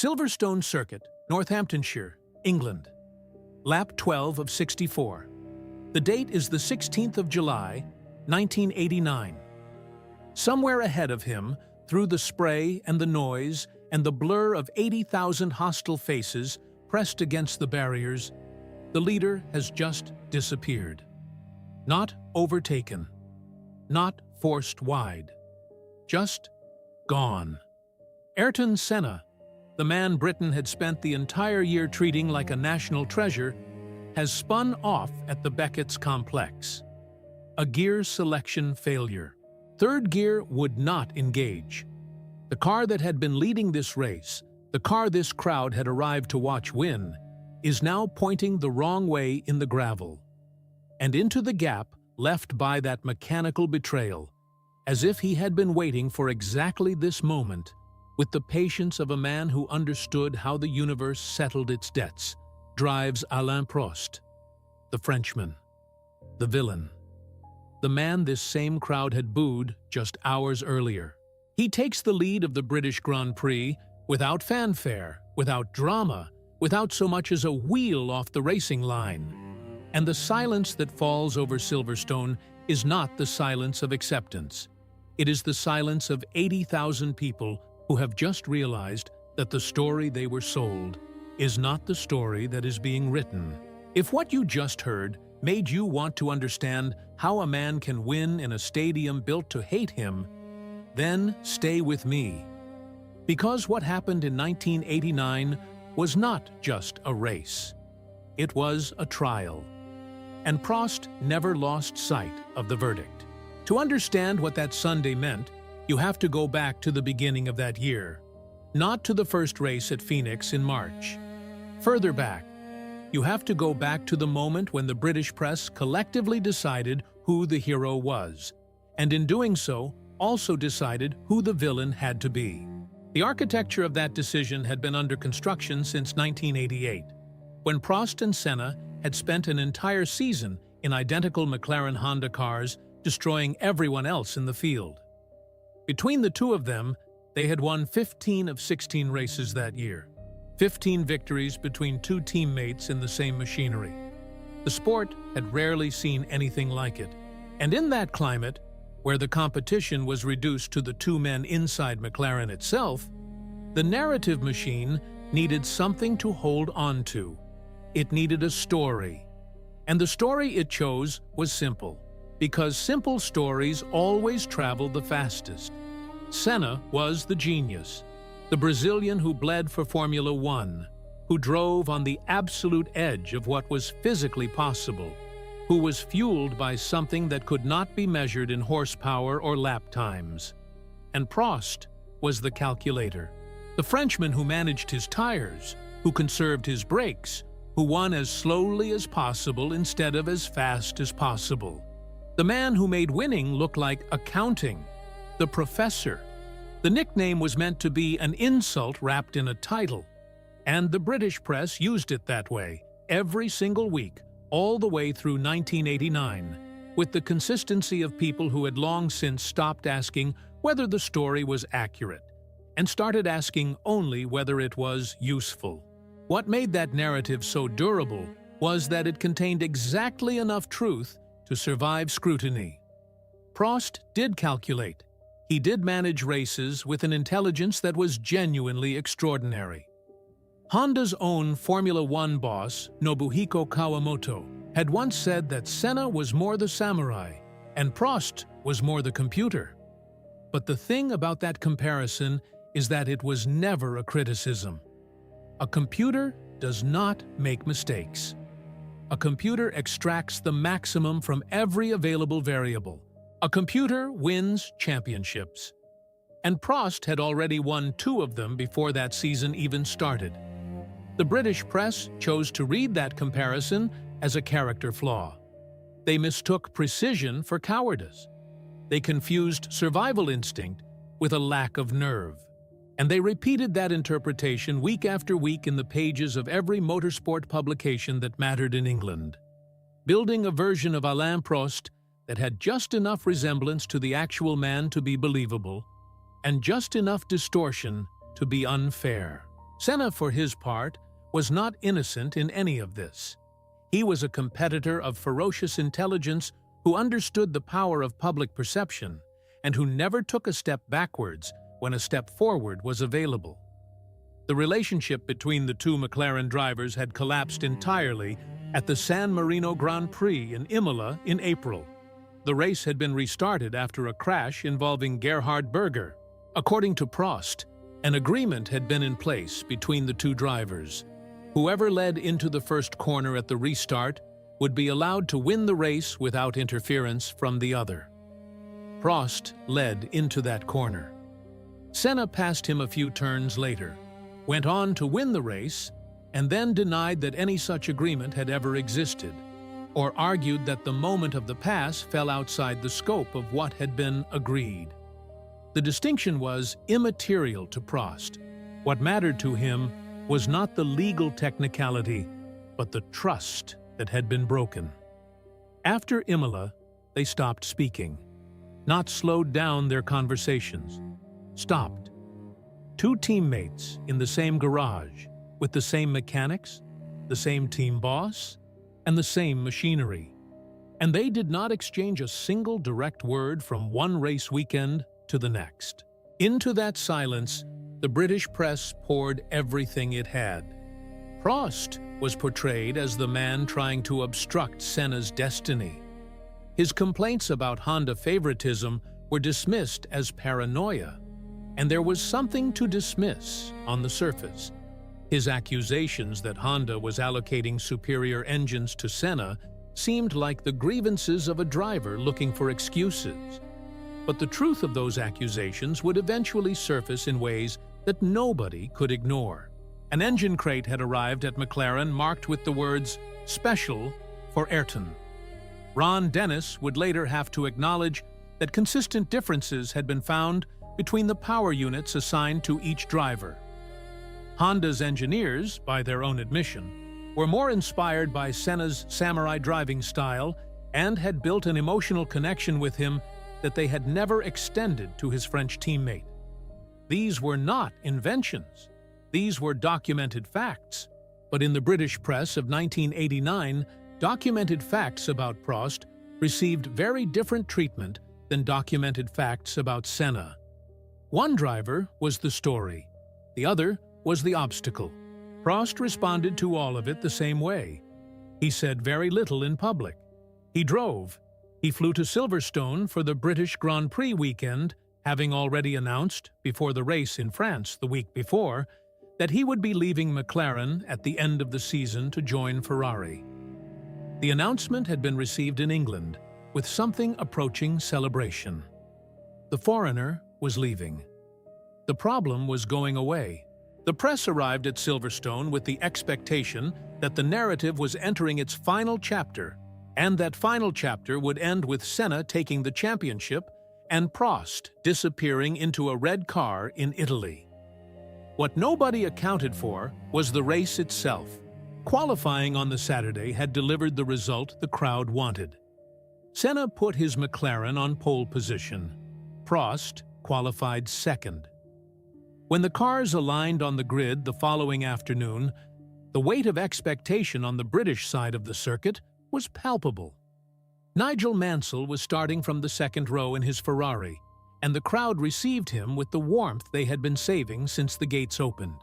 Silverstone Circuit, Northamptonshire, England. Lap 12 of 64. The date is the 16th of July, 1989. Somewhere ahead of him, through the spray and the noise and the blur of 80,000 hostile faces pressed against the barriers, the leader has just disappeared. Not overtaken. Not forced wide. Just gone. Ayrton Senna, the man Britain had spent the entire year treating like a national treasure, has spun off at the Beckett's complex. A gear selection failure. Third gear would not engage. The car that had been leading this race, the car this crowd had arrived to watch win, is now pointing the wrong way in the gravel. And into the gap left by that mechanical betrayal, as if he had been waiting for exactly this moment, with the patience of a man who understood how the universe settled its debts, drives Alain Prost, the Frenchman, the villain, the man this same crowd had booed just hours earlier. He takes the lead of the British Grand Prix without fanfare, without drama, without so much as a wheel off the racing line. And the silence that falls over Silverstone is not the silence of acceptance. It is the silence of 80,000 people who have just realized that the story they were sold is not the story that is being written. If what you just heard made you want to understand how a man can win in a stadium built to hate him, then stay with me. Because what happened in 1989 was not just a race. It was a trial. And Prost never lost sight of the verdict. To understand what that Sunday meant, you have to go back to the beginning of that year, not to the first race at Phoenix in March. Further back, you have to go back to the moment when the British press collectively decided who the hero was, and in doing so, also decided who the villain had to be. The architecture of that decision had been under construction since 1988, when Prost and Senna had spent an entire season in identical McLaren Honda cars, destroying everyone else in the field. Between the two of them, they had won 15 of 16 races that year, 15 victories between two teammates in the same machinery. The sport had rarely seen anything like it, and in that climate, where the competition was reduced to the two men inside McLaren itself, the narrative machine needed something to hold on to. It needed a story. And the story it chose was simple, because simple stories always travel the fastest. Senna was the genius, the Brazilian who bled for Formula One, who drove on the absolute edge of what was physically possible, who was fueled by something that could not be measured in horsepower or lap times. And Prost was the calculator, the Frenchman who managed his tires, who conserved his brakes, who won as slowly as possible instead of as fast as possible. The man who made winning look like accounting, the professor. The nickname was meant to be an insult wrapped in a title, and the British press used it that way every single week, all the way through 1989, with the consistency of people who had long since stopped asking whether the story was accurate, and started asking only whether it was useful. What made that narrative so durable was that it contained exactly enough truth to survive scrutiny. Prost did calculate. He did manage races with an intelligence that was genuinely extraordinary. Honda's own Formula One boss, Nobuhiko Kawamoto, had once said that Senna was more the samurai and Prost was more the computer. But the thing about that comparison is that it was never a criticism. A computer does not make mistakes. A computer extracts the maximum from every available variable. A computer wins championships. And Prost had already won 2 of them before that season even started. The British press chose to read that comparison as a character flaw. They mistook precision for cowardice. They confused survival instinct with a lack of nerve. And they repeated that interpretation week after week in the pages of every motorsport publication that mattered in England, building a version of Alain Prost that had just enough resemblance to the actual man to be believable, and just enough distortion to be unfair. Senna, for his part, was not innocent in any of this. He was a competitor of ferocious intelligence who understood the power of public perception and who never took a step backwards when a step forward was available. The relationship between the two McLaren drivers had collapsed entirely at the San Marino Grand Prix in Imola in April. The race had been restarted after a crash involving Gerhard Berger. According to Prost, an agreement had been in place between the two drivers. Whoever led into the first corner at the restart would be allowed to win the race without interference from the other. Prost led into that corner. Senna passed him a few turns later, went on to win the race, and then denied that any such agreement had ever existed, or argued that the moment of the pass fell outside the scope of what had been agreed. The distinction was immaterial to Prost. What mattered to him was not the legal technicality, but the trust that had been broken. After Imola, they stopped speaking, not slowed down their conversations, stopped. Two teammates in the same garage, with the same mechanics, the same team boss, and the same machinery. And they did not exchange a single direct word from one race weekend to the next. Into that silence, the British press poured everything it had. Prost was portrayed as the man trying to obstruct Senna's destiny. His complaints about Honda favoritism were dismissed as paranoia, and there was something to dismiss on the surface. His accusations that Honda was allocating superior engines to Senna seemed like the grievances of a driver looking for excuses. But the truth of those accusations would eventually surface in ways that nobody could ignore. An engine crate had arrived at McLaren marked with the words, "Special for Ayrton." Ron Dennis would later have to acknowledge that consistent differences had been found between the power units assigned to each driver. Honda's engineers, by their own admission, were more inspired by Senna's samurai driving style and had built an emotional connection with him that they had never extended to his French teammate. These were not inventions. These were documented facts. But in the British press of 1989, documented facts about Prost received very different treatment than documented facts about Senna. One driver was the story. The other was the obstacle. Prost responded to all of it the same way. He said very little in public. He drove. He flew to Silverstone for the British Grand Prix weekend, having already announced, before the race in France the week before, that he would be leaving McLaren at the end of the season to join Ferrari. The announcement had been received in England, with something approaching celebration. The foreigner was leaving. The problem was going away. The press arrived at Silverstone with the expectation that the narrative was entering its final chapter, and that final chapter would end with Senna taking the championship and Prost disappearing into a red car in Italy. What nobody accounted for was the race itself. Qualifying on the Saturday had delivered the result the crowd wanted. Senna put his McLaren on pole position. Prost qualified second. When the cars aligned on the grid the following afternoon, the weight of expectation on the British side of the circuit was palpable. Nigel Mansell was starting from the second row in his Ferrari, and the crowd received him with the warmth they had been saving since the gates opened.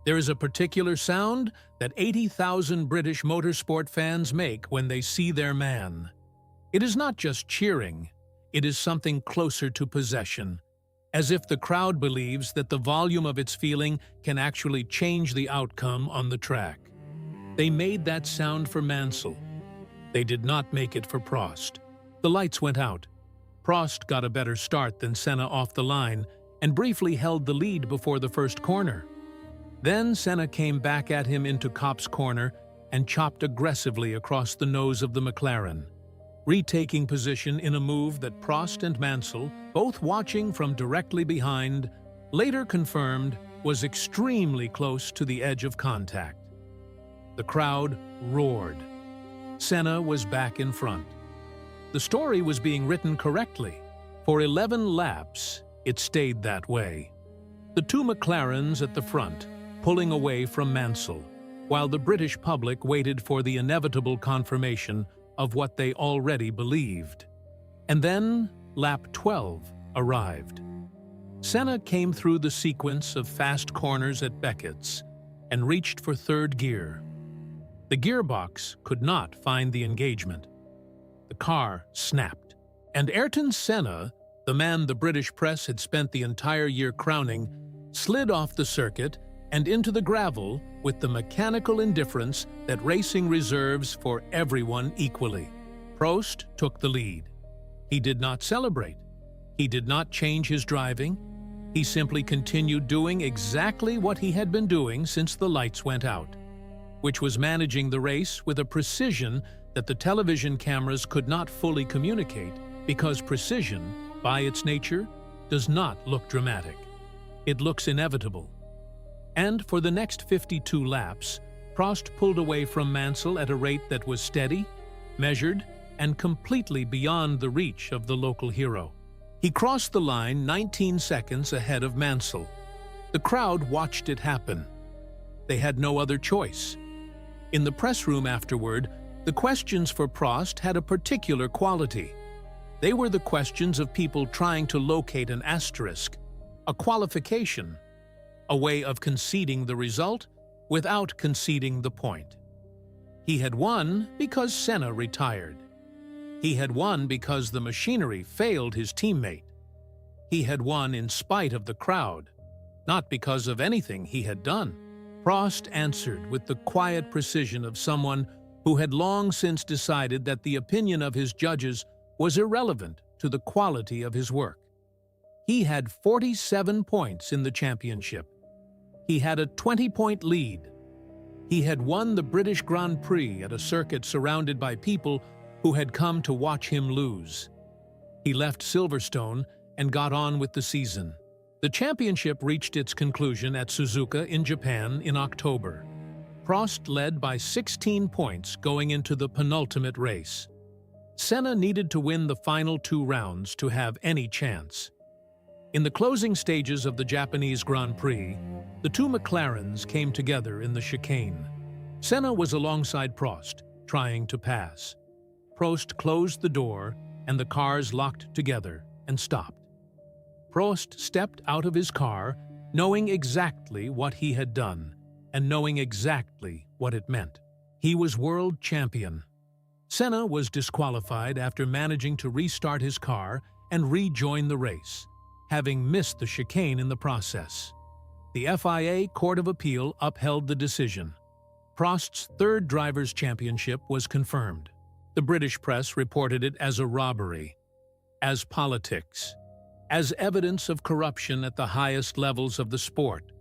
There is a particular sound that 80,000 British motorsport fans make when they see their man. It is not just cheering, it is something closer to possession, as if the crowd believes that the volume of its feeling can actually change the outcome on the track. They made that sound for Mansell. They did not make it for Prost. The lights went out. Prost got a better start than Senna off the line and briefly held the lead before the first corner. Then Senna came back at him into Copse Corner and chopped aggressively across the nose of the McLaren, retaking position in a move that Prost and Mansell, both watching from directly behind, later confirmed was extremely close to the edge of contact. The crowd roared. Senna was back in front. The story was being written correctly. For 11 laps, it stayed that way. The two McLarens at the front, pulling away from Mansell, while the British public waited for the inevitable confirmation of what they already believed. And then lap 12 arrived. Senna came through the sequence of fast corners at Beckett's and reached for third gear. The gearbox could not find the engagement. The car snapped, and Ayrton Senna, the man the British press had spent the entire year crowning, slid off the circuit and into the gravel with the mechanical indifference that racing reserves for everyone equally. Prost took the lead. He did not celebrate. He did not change his driving. He simply continued doing exactly what he had been doing since the lights went out, which was managing the race with a precision that the television cameras could not fully communicate, because precision, by its nature, does not look dramatic. It looks inevitable. And for the next 52 laps, Prost pulled away from Mansell at a rate that was steady, measured, and completely beyond the reach of the local hero. He crossed the line 19 seconds ahead of Mansell. The crowd watched it happen. They had no other choice. In the press room afterward, the questions for Prost had a particular quality. They were the questions of people trying to locate an asterisk, a qualification, a way of conceding the result without conceding the point. He had won because Senna retired. He had won because the machinery failed his teammate. He had won in spite of the crowd, not because of anything he had done. Prost answered with the quiet precision of someone who had long since decided that the opinion of his judges was irrelevant to the quality of his work. He had 47 points in the championship. He had a 20-point lead. He had won the British Grand Prix at a circuit surrounded by people who had come to watch him lose. He left Silverstone and got on with the season. The championship reached its conclusion at Suzuka in Japan in October. Prost led by 16 points going into the penultimate race. Senna needed to win the final 2 rounds to have any chance. In the closing stages of the Japanese Grand Prix, the 2 McLarens came together in the chicane. Senna was alongside Prost, trying to pass. Prost closed the door, and the cars locked together and stopped. Prost stepped out of his car, knowing exactly what he had done, and knowing exactly what it meant. He was world champion. Senna was disqualified after managing to restart his car and rejoin the race, having missed the chicane in the process. The FIA Court of Appeal upheld the decision. Prost's 3rd Drivers' Championship was confirmed. The British press reported it as a robbery, as politics, as evidence of corruption at the highest levels of the sport.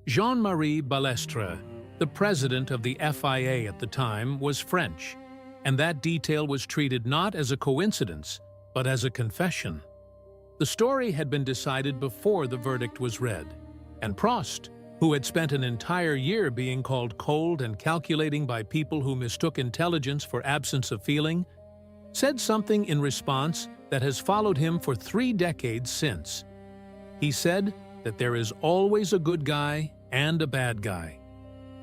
Jean-Marie Balestre, the president of the FIA at the time, was French, and that detail was treated not as a coincidence, but as a confession. The story had been decided before the verdict was read, and Prost, who had spent an entire year being called cold and calculating by people who mistook intelligence for absence of feeling, said something in response that has followed him for 3 decades since. He said that there is always a good guy and a bad guy.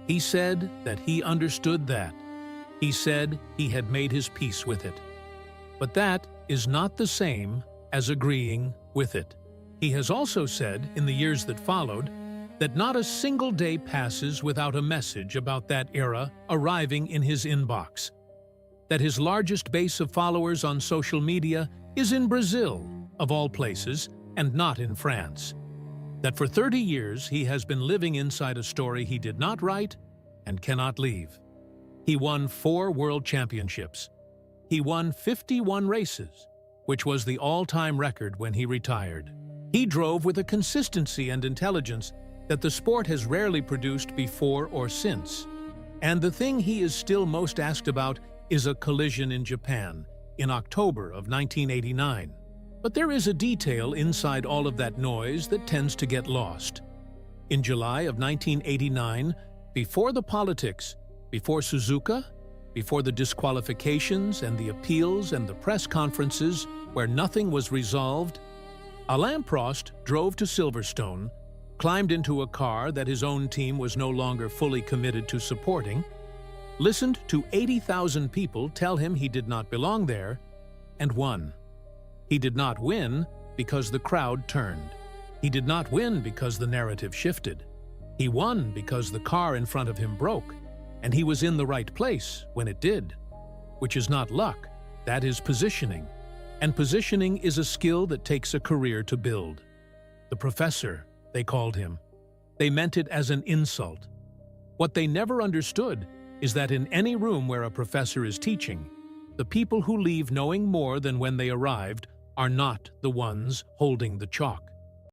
He said that he understood that. He said he had made his peace with it. But that is not the same as agreeing with it. He has also said, in the years that followed, that not a single day passes without a message about that era arriving in his inbox. That his largest base of followers on social media is in Brazil, of all places, and not in France. That for 30 years he has been living inside a story he did not write and cannot leave. He won 4 world championships. He won 51 races, which was the all-time record when he retired. He drove with a consistency and intelligence that the sport has rarely produced before or since. And the thing he is still most asked about is a collision in Japan in October of 1989. But there is a detail inside all of that noise that tends to get lost. In July of 1989, before the politics, before Suzuka, before the disqualifications and the appeals and the press conferences where nothing was resolved, Alain Prost drove to Silverstone, climbed into a car that his own team was no longer fully committed to supporting, listened to 80,000 people tell him he did not belong there, and won. He did not win because the crowd turned. He did not win because the narrative shifted. He won because the car in front of him broke, and he was in the right place when it did. Which is not luck, that is positioning. And positioning is a skill that takes a career to build. The professor, they called him. They meant it as an insult. What they never understood is that in any room where a professor is teaching, the people who leave knowing more than when they arrived are not the ones holding the chalk.